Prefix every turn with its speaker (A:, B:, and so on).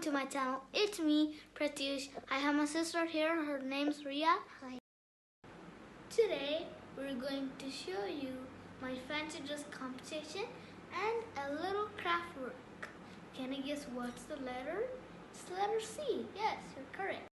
A: to my channel. It's me, Pratyush. I have my sister here. Her name's Ria.
B: Hi.
A: Today, we're going to show you my fancy dress competition and a little craft work. Can you guess what's the letter? It's the letter C. Yes, you're correct.